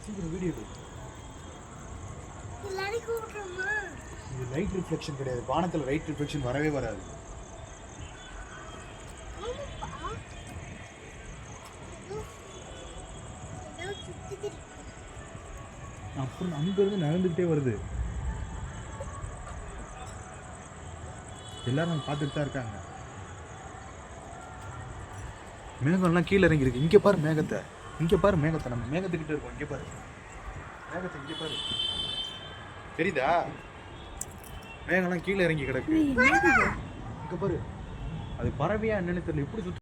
சீக்கிரம் வீடியோ எடு. இது லைட் ரிஃப்ளெக்ஷன் கிடையாது. வானத்தில் லைட் ரிஃப்ளெக்ஷன் வரவே வராது. அப்புறம் அங்கிருந்து நகர்ந்துக்கிட்டே வருது. எல்லாரும் பார்த்துட்டு தான் இருக்காங்க. மேகம்லாம் கீழே இறங்கி இருக்கு. இங்கே பாரு மேகத்தை, இங்கே பாரு மேகத்தை. நம்ம மேகத்துக்கிட்ட இருக்கோம். இங்கே பாரு மேகத்தை, இங்கே பாரு. தெரியுதா? மேகம்லாம் கீழே இறங்கி கிடக்கு. இங்கே பாரு. அது பறவையா என்னன்னு தெரியல. எப்படி சுத்த